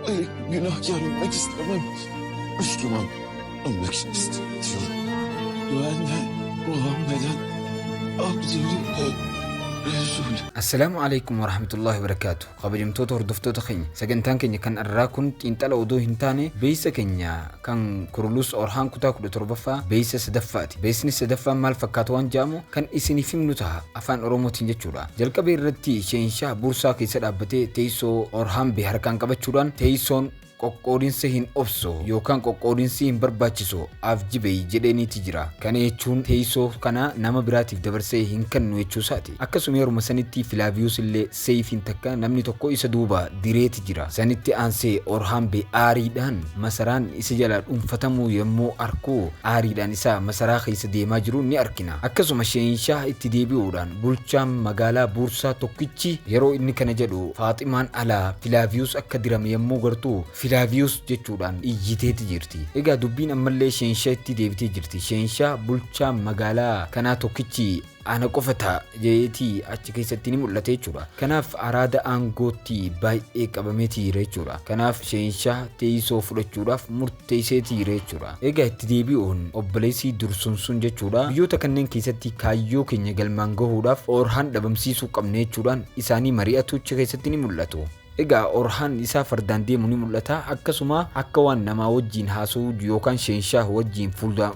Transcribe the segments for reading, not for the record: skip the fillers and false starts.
Günahkar olmak istemem. Müslüman olmak istiyorum. Güvenle Muhammeden Abdülü Resul. السلام عليكم ورحمة الله وبركاته. قبل هردفتوتا خيني سجنتان كنيا كان الراكون انتلا ودو هنتاني بيسا كنيا كان كرولوس أورهان كتا كل تربفا بيسا سدفاتي بيسني سدفا مال فكاتوان جامو كان اسني فيم نتها أفان أرومو تنجتشورا جل كبير رتي شينشا بورسا كيسد أبتي تيسو أورهان بهركان كبتشوران تيسون qoqqoodinsa hin obso yookaan qoqqoodinsi hin barbaachisu afjibee jedheeniiti jira. Kana jechuun teessoo kana nama biraatiif dabarsee hin kennu jechuusaati. Akkasuma yeruma sanitti Filaaviyus illee seefiin takka namni tokko isa duuba direeti jira. Sanitti aansee Orhaan bee aariidhaan masaraan isa jala dhuunfatamuu yommuu arku aariidhaan isa masaraa keessa deemaa jiru ni arkina. Akkasuma Sheenshaa itti deebi'uudhaan bulchaan magaalaa Buursaa tokkichi yeroo inni kana jedhu Faaximaan alaa Filaaviyus akka dirame yommuu gartuu Filaaviyus jechuudhaan iyyiteeti jirti. Egaa dubbiin ammallee Sheenshaa itti deebitee jirti. Sheenshaa bulchaa magaalaa kanaa tokkichi ana qofata jeetii achi keessatti ni mul'ate jechuudha. Kanaaf araada aangootti baay'ee qabameeti jira jechuudha. Kanaaf Sheenshaa teessoo fudhachuudhaaf murteesseeti jira jechuudha. Egaa itti deebi'uun obboleessi dursun sun jechuudha. Biyyoota kanneen keessatti kaayyoo keenya galmaan gahuudhaaf Orhaan dhabamsiisuu qabne jechuudhaan isaanii mari'atu achi keessatti ni mul'atu. Egaa Orhaan isaa fardaan deemu ni mul'ata. Akkasuma akka waan namaa wajjin haasa'uu yookaan Sheenshaa wajjin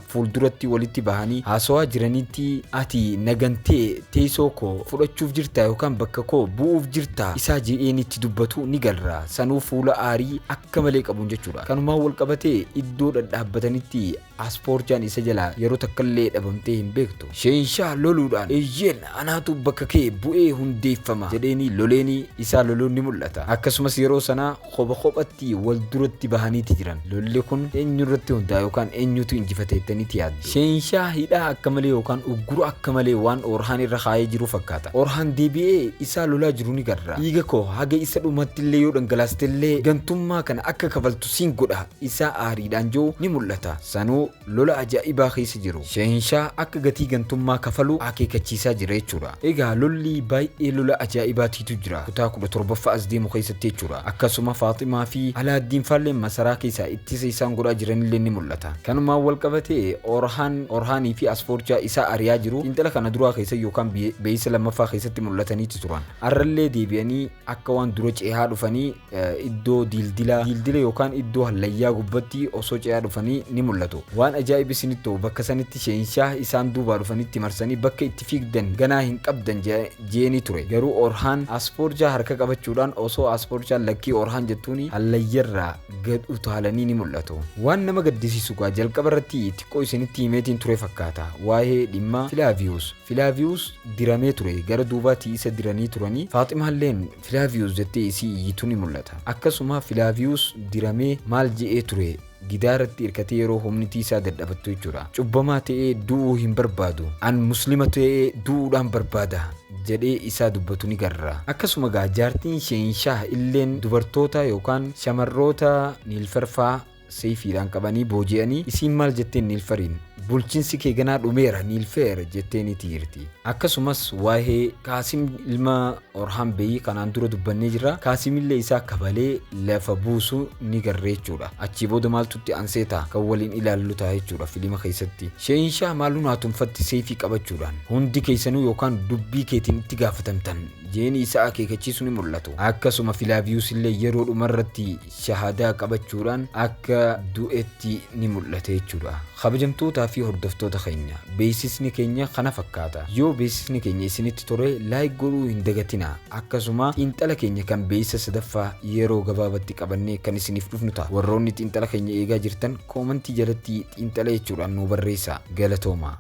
fuulduratti walitti bahanii haasawaa jiranitti ati nagantee teessoo koo fudhachuuf jirta yookaan bakka koo bu'uuf jirta isaa jedheen itti dubbatu ni garra. Sanuu fuula aarii akka malee qabuun jechuudha. Kanumaan wal qabatee iddoo dhadhaabbatanitti paaspoortiin isa jala yeroo takkallee dhabamtee hin beektu. Sheenshaa loluudhaan eeyyeen anaatu bakka kee bu'ee hundeeffama jedheeni loleeni isaa loluun ni mul'ata. Akkasumas yeroo sana qophatti wal duratti bahaniiti jiran. Lolli kun eenyu irratti hundaa yookaan eenyutu injifateettaniiti yaaddu. Sheenshaa hidhaa akka malee yookaan uggura akka malee waan Orhaan irra kaayee jiru fakkaata. Orhaan deebi'ee isaa lolaa jiru ni garra. Dhiiga koo haga isa dhumatti illee yoo dhangalaaste illee gantummaa kana akka kafaltu siin godha isaa aariidhaan jiru ni mul'ata. Sanuu lola ajaa'ibaa keessa jiru. Sheenshaa akka gatii gantummaa kafalu akeekachiisaa jira jechuudha. Egaa lolli baay'ee lola ajaa'ibaatiitu jira. Kutaa 17ffaa as deemu keessatti jechuudha. Akkasuma Faaximaa fi Alaaddiin faalleen masaraa keessa ittisa isaan godhaa jiranillee ni mul'ata. Kanumaan wal qabatee Orhaanii fi paaspoortii isaa ari'aa jiru. Intala kana duraa keessa yookaan beeysa lammaffaa keessatti mul'ataniiti turan. Arrallee deebi'anii akka waan dura ce'aa dhufanii iddoo dildila yookaan iddoo hallayyaa gubbatti osoo ce'aa dhufanii ni mul'atu. Waan ajaa'ib isinitti bakka sanitti Sheenshaa isaan duubaa dhufanitti marsanii bakka itti fiigdan ganaa hin qabdan jeeni ture. Garuu Orhaan paaspoortii harka qabachuudhaan osoo paaspoortiin lakkii Orhaan jettuuni hallayyarraa gad utaalanii ni mul'atu. Waan nama gaddisiisu gaa jalqaba irratti xiqqoo isinitti himeetiin ture fakkaata. Waa'ee dhimma Filaaviyus diramee ture. Gara duubaatti isa diranii turanii Faaximaalleen Filaaviyus jettee isii iyyitu ni mul'ata. Akkasuma Filaaviyus diramee maal je'ee ture gidaaratti hirkatee yeroo humnitii isaa dadhabattu jechuudha. Cubbamaa ta'ee du'uu hin barbaadu. An muslima ta'ee du'uudhaan barbaada jedhee isaa dubbatu ni garra. Akkasuma gaa jaartiin Sheenshaa illeen dubartoota yookaan shamarroota Niilfarfaa seefiidhaan qabanii booji'anii isiin maal jetteen Niilfariin bulchiinsi kee ganaa dhumeera Niilfer jetteeniiti jirti. Akkasumas waa'ee Kaasim ilma Orhaan Bey kanaan dura dubbannee jirra. Kaasimillee isaa kabalee lafa buusu ni garree jechuudha. Achii booda maaltutti anseeta kan waliin ilaallu ta'a jechuudha filima keessatti. Sheenshaa maaluun haatumfatti seefii qabachuudhaan hundi keessanuu yookaan dubbii keetiin itti gaafatamtan jeeni isaa akeekachiisu ni mul'atu. Akkasuma Filaaviyus illee yeroo dhumarratti shahaadaa qabachuudhaan akka du'etti ni mul'ate jechuudha. Kabajamtootaa fi hordoftoota keenya beeksisni keenya kana fakkaata. Yoo beeksisni keenya isinitti tore laayik godhuu hin dagatinaa. Akkasuma xiinxala keenya kan beeksisa sadaffaa yeroo gabaabatti qabannee kan isiniif dhufnu ta'a. Warroonni xiinxala keenya eegaa jirtan koomentii jalatti xiinxala jechuudhaan nu barreessaa. Galatooma.